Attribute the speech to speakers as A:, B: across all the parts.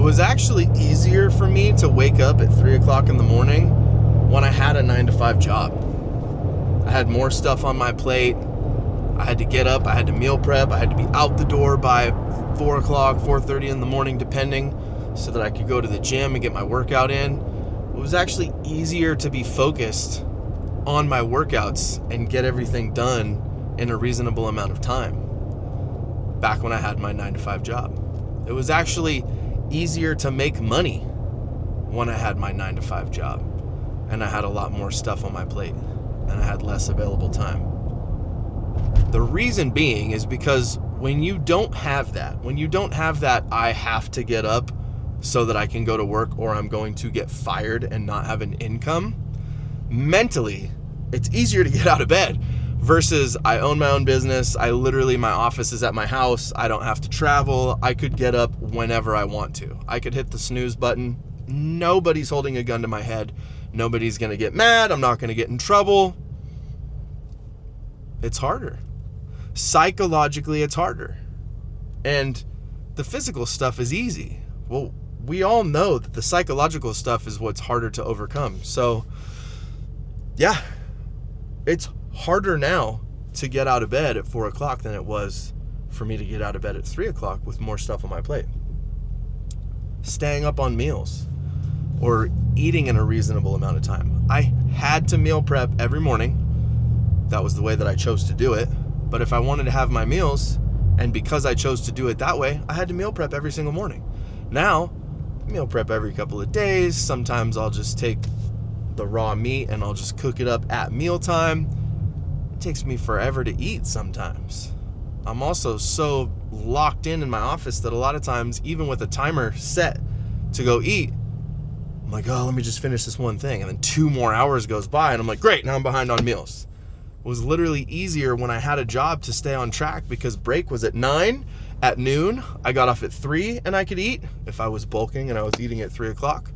A: was actually easier for me to wake up at 3 o'clock in the morning when I had a 9-to-5 job. I had more stuff on my plate. I had to get up, I had to meal prep, I had to be out the door by 4 o'clock, 4:30 in the morning, depending, so that I could go to the gym and get my workout in. It was actually easier to be focused on my workouts and get everything done in a reasonable amount of time back when I had my 9-to-5 job. It was actually easier to make money when I had my 9-to-5 job and I had a lot more stuff on my plate and I had less available time. The reason being is because when you don't have that, I have to get up so that I can go to work or I'm going to get fired and not have an income, mentally, it's easier to get out of bed versus I own my own business. My office is at my house. I don't have to travel. I could get up whenever I want to. I could hit the snooze button. Nobody's holding a gun to my head. Nobody's going to get mad. I'm not going to get in trouble. It's harder. Psychologically, it's harder. And the physical stuff is easy. Well, we all know that the psychological stuff is what's harder to overcome. So, yeah, it's harder now to get out of bed at 4 o'clock than it was for me to get out of bed at 3 o'clock with more stuff on my plate. Staying up on meals or eating in a reasonable amount of time. I had to meal prep every morning. That was the way that I chose to do it. But if I wanted to have my meals, and because I chose to do it that way, I had to meal prep every single morning. Now, I meal prep every couple of days. Sometimes I'll just take the raw meat and I'll just cook it up at mealtime. It takes me forever to eat sometimes. I'm also so locked in my office that a lot of times, even with a timer set to go eat, I'm like, oh, let me just finish this one thing. And then 2 more hours goes by and I'm like, great, now I'm behind on meals. It was literally easier when I had a job to stay on track because break was at 9. At noon, I got off at 3 and I could eat if I was bulking and I was eating at 3 o'clock.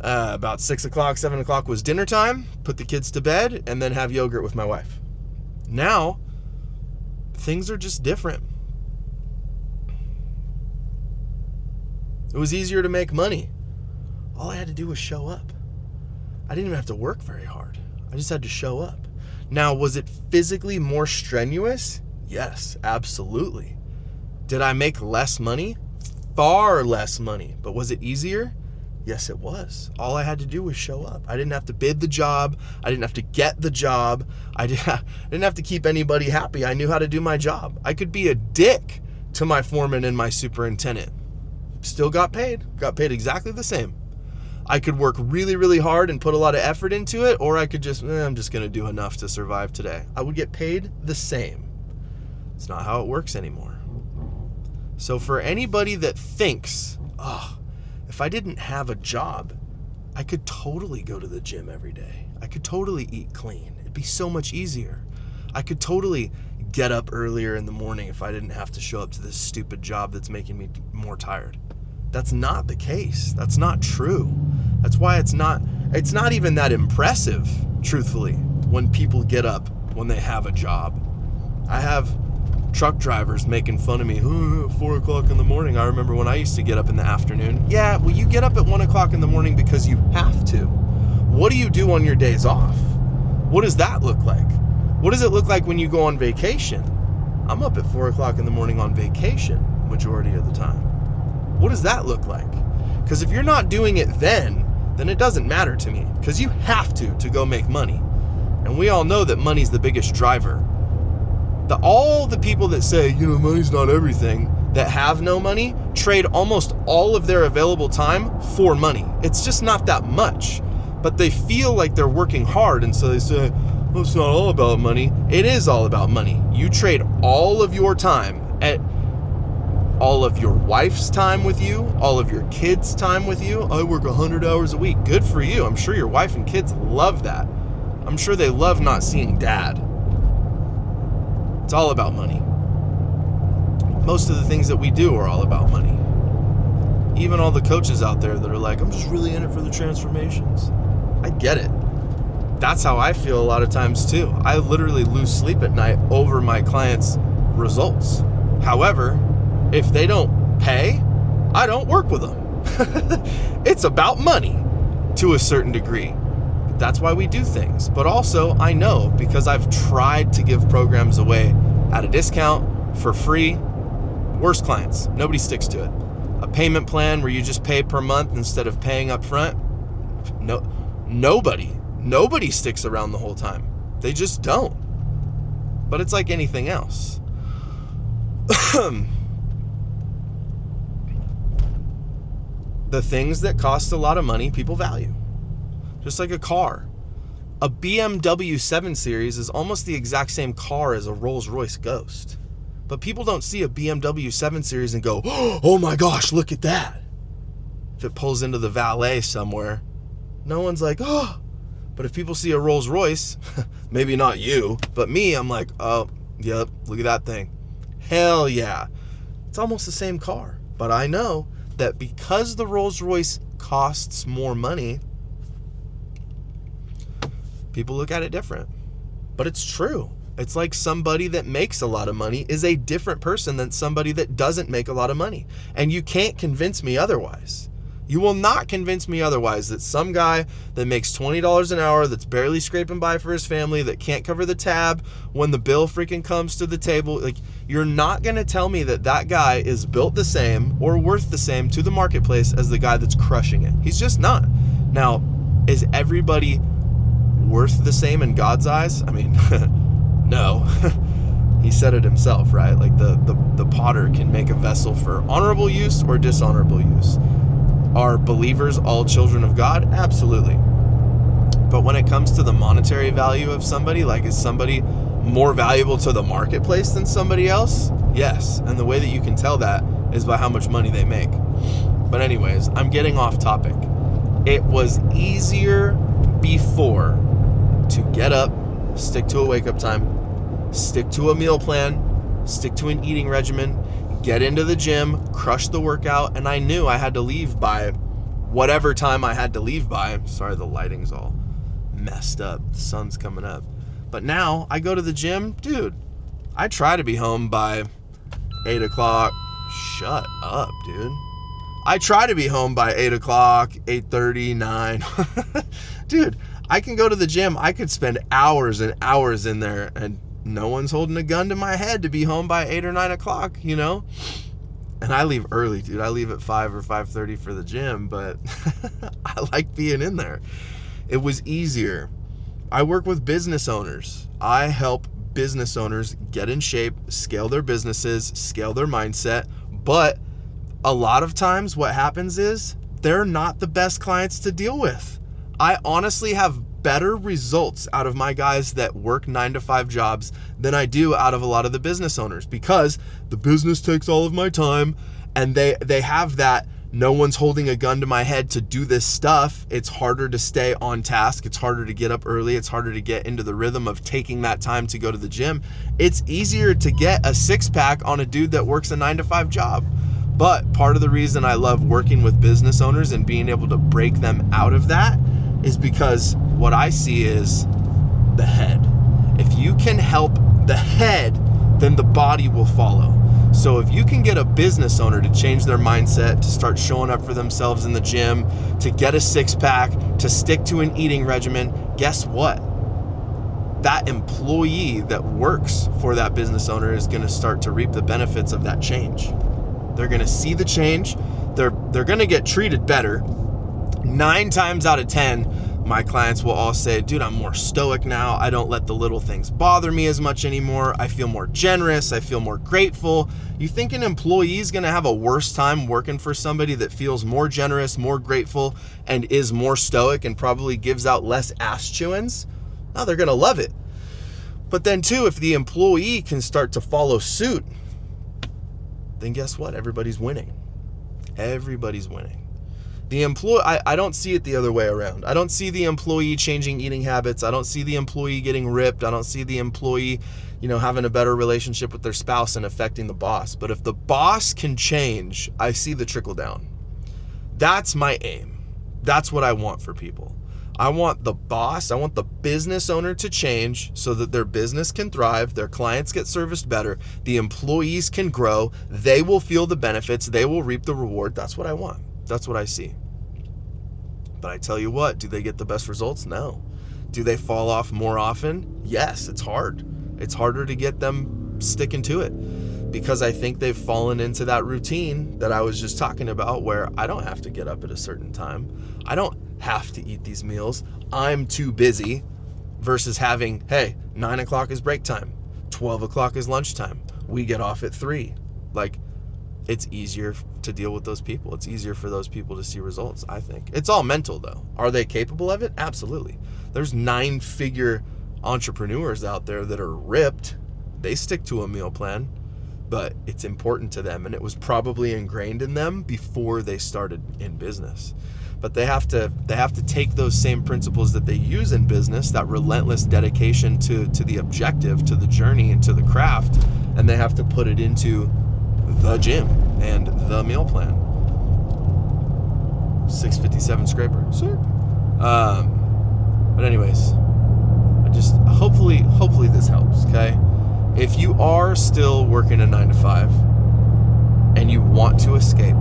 A: About 6 o'clock, 7 o'clock was dinner time, put the kids to bed, and then have yogurt with my wife. Now, things are just different. It was easier to make money. All I had to do was show up. I didn't even have to work very hard. I just had to show up. Now, was it physically more strenuous? Yes, absolutely. Did I make less money? Far less money. But was it easier? Yes, it was. All I had to do was show up. I didn't have to bid the job. I didn't have to get the job. I didn't have to keep anybody happy. I knew how to do my job. I could be a dick to my foreman and my superintendent. Still got paid. Got paid exactly the same. I could work really, really hard and put a lot of effort into it, or I could just, I'm just going to do enough to survive today. I would get paid the same. It's not how it works anymore. So for anybody that thinks, if I didn't have a job, I could totally go to the gym every day. I could totally eat clean. It'd be so much easier. I could totally get up earlier in the morning if I didn't have to show up to this stupid job that's making me more tired. That's not the case. That's not true. That's why it's not even that impressive, truthfully, when people get up when they have a job. I have truck drivers making fun of me, 4 o'clock in the morning. I remember when I used to get up in the afternoon. Yeah, well, you get up at 1 o'clock in the morning because you have to. What do you do on your days off? What does that look like? What does it look like when you go on vacation? I'm up at 4 o'clock in the morning on vacation majority of the time. What does that look like? Because if you're not doing it then it doesn't matter to me, because you have to go make money. And we all know that money's the biggest driver. All the people that say, money's not everything, that have no money, trade almost all of their available time for money. It's just not that much. But they feel like they're working hard, and so they say, well, it's not all about money. It is all about money. You trade all of your time, at all of your wife's time with you, all of your kids' time with you. I work 100 hours a week. Good for you. I'm sure your wife and kids love that. I'm sure they love not seeing dad. It's all about money. Most of the things that we do are all about money. Even all the coaches out there that are like, I'm just really in it for the transformations. I get it. That's how I feel a lot of times too. I literally lose sleep at night over my clients' results. However, if they don't pay, I don't work with them. It's about money to a certain degree. That's why we do things. But also, I know, because I've tried to give programs away at a discount, for free, worst clients. Nobody sticks to it. A payment plan where you just pay per month instead of paying up front. Nobody sticks around the whole time. They just don't. But it's like anything else. The things that cost a lot of money, people value. Just like a car. A BMW 7 Series is almost the exact same car as a Rolls-Royce Ghost. But people don't see a BMW 7 Series and go, oh my gosh, look at that. If it pulls into the valet somewhere, no one's like, oh. But if people see a Rolls-Royce, maybe not you, but me, I'm like, oh, yep, look at that thing. Hell yeah. It's almost the same car. But I know that because the Rolls-Royce costs more money, people look at it different. But it's true. It's like somebody that makes a lot of money is a different person than somebody that doesn't make a lot of money. And you can't convince me otherwise. You will not convince me otherwise that some guy that makes $20 an hour, that's barely scraping by for his family, that can't cover the tab when the bill freaking comes to the table, like, you're not going to tell me that that guy is built the same or worth the same to the marketplace as the guy that's crushing it. He's just not. Now, is everybody worth the same in God's eyes? I mean, no. He said it himself, right? Like the potter can make a vessel for honorable use or dishonorable use. Are believers all children of God? Absolutely. But when it comes to the monetary value of somebody, like, is somebody more valuable to the marketplace than somebody else? Yes. And the way that you can tell that is by how much money they make. But anyways, I'm getting off topic. It was easier before to get up, stick to a wake-up time, stick to a meal plan, stick to an eating regimen, get into the gym, crush the workout, and I knew I had to leave by whatever time I had to leave by. Sorry, the lighting's all messed up. The sun's coming up. But now I go to the gym, dude, I try to be home by 8 o'clock. Shut up, dude. I try to be home by 8 o'clock, 8:30, 9. Dude, I can go to the gym. I could spend hours and hours in there and no one's holding a gun to my head to be home by 8 or 9 o'clock, you know? And I leave early, dude. I leave at 5 or 5:30 for the gym, but I like being in there. It was easier. I work with business owners. I help business owners get in shape, scale their businesses, scale their mindset. But a lot of times what happens is they're not the best clients to deal with. I honestly have better results out of my guys that work 9-to-5 jobs than I do out of a lot of the business owners, because the business takes all of my time and they have that no one's holding a gun to my head to do this stuff. It's harder to stay on task. It's harder to get up early. It's harder to get into the rhythm of taking that time to go to the gym. It's easier to get a 6-pack on a dude that works a 9-to-5 job. But part of the reason I love working with business owners and being able to break them out of that is because what I see is the head. If you can help the head, then the body will follow. So if you can get a business owner to change their mindset, to start showing up for themselves in the gym, to get a 6-pack, to stick to an eating regimen, guess what? That employee that works for that business owner is going to start to reap the benefits of that change. They're going to see the change. They're going to get treated better. 9 times out of 10, my clients will all say, dude, I'm more stoic now. I don't let the little things bother me as much anymore. I feel more generous. I feel more grateful. You think an employee is going to have a worse time working for somebody that feels more generous, more grateful, and is more stoic and probably gives out less ass chewings? No, they're going to love it. But then too, if the employee can start to follow suit, then guess what? Everybody's winning. Everybody's winning. The employee, I don't see it the other way around. I don't see the employee changing eating habits. I don't see the employee getting ripped. I don't see the employee, having a better relationship with their spouse and affecting the boss. But if the boss can change, I see the trickle down. That's my aim. That's what I want for people. I want the boss, I want the business owner to change so that their business can thrive, their clients get serviced better, the employees can grow, they will feel the benefits, they will reap the reward. That's what I want. That's what I see. But I tell you what, do they get the best results? No. Do they fall off more often? Yes, it's hard. It's harder to get them sticking to it because I think they've fallen into that routine that I was just talking about where I don't have to get up at a certain time. I don't have to eat these meals. I'm too busy versus having, hey, 9 o'clock is break time. 12 o'clock is lunchtime. We get off at 3. Like, it's easier to deal with those people. It's easier for those people to see results, I think. It's all mental, though. Are they capable of it? Absolutely. There's 9-figure entrepreneurs out there that are ripped. They stick to a meal plan, but it's important to them, and it was probably ingrained in them before they started in business. But they have to take those same principles that they use in business, that relentless dedication to the objective, to the journey, and to the craft, and they have to put it into the gym and the meal plan. 657 scraper. But anyways, I just hopefully this helps, okay? If you are still working a 9 to 5 and you want to escape,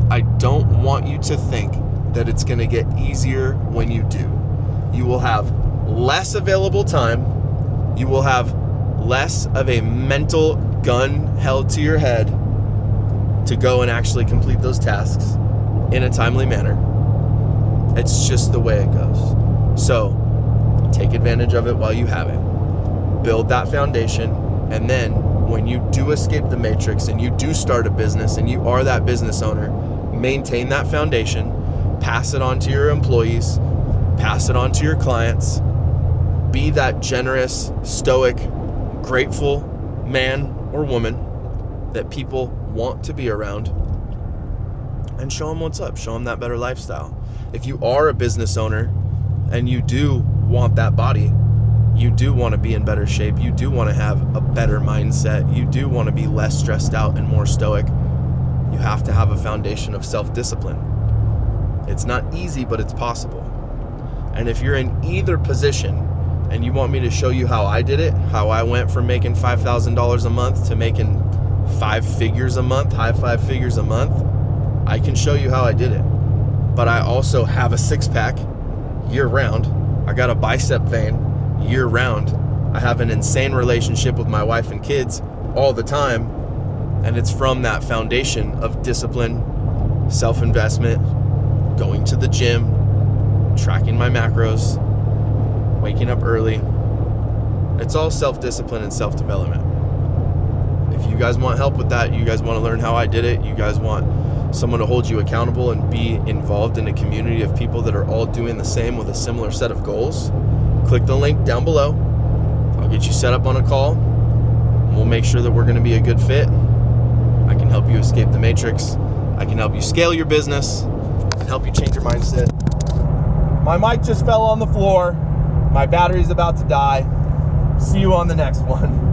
A: I don't want you to think that it's going to get easier when you do. You will have less available time. You will have less of a mental gun held to your head to go and actually complete those tasks in a timely manner. It's just the way it goes. So take advantage of it while you have it. Build that foundation, and then when you do escape the matrix and you do start a business and you are that business owner, maintain that foundation, pass it on to your employees, pass it on to your clients, be that generous, stoic, grateful man or woman that people want to be around, and show them what's up. Show them that better lifestyle. If you are a business owner and you do want that body, you do want to be in better shape, you do want to have a better mindset, you do want to be less stressed out and more stoic, you have to have a foundation of self-discipline. It's not easy, but it's possible. And if you're in either position and you want me to show you how I did it, how I went from making $5,000 a month to making 5 figures a month, high 5 figures a month, I can show you how I did it. But I also have a 6-pack year round. I got a bicep vein year round. I have an insane relationship with my wife and kids all the time. And it's from that foundation of discipline, self-investment, going to the gym, tracking my macros, waking up early. It's all self-discipline and self-development. If you guys want help with that, you guys want to learn how I did it, you guys want someone to hold you accountable and be involved in a community of people that are all doing the same with a similar set of goals, click the link down below. I'll get you set up on a call. We'll make sure that we're going to be a good fit. I can help you escape the matrix. I can help you scale your business. I can help you change your mindset. My mic just fell on the floor. My battery's about to die. See you on the next one.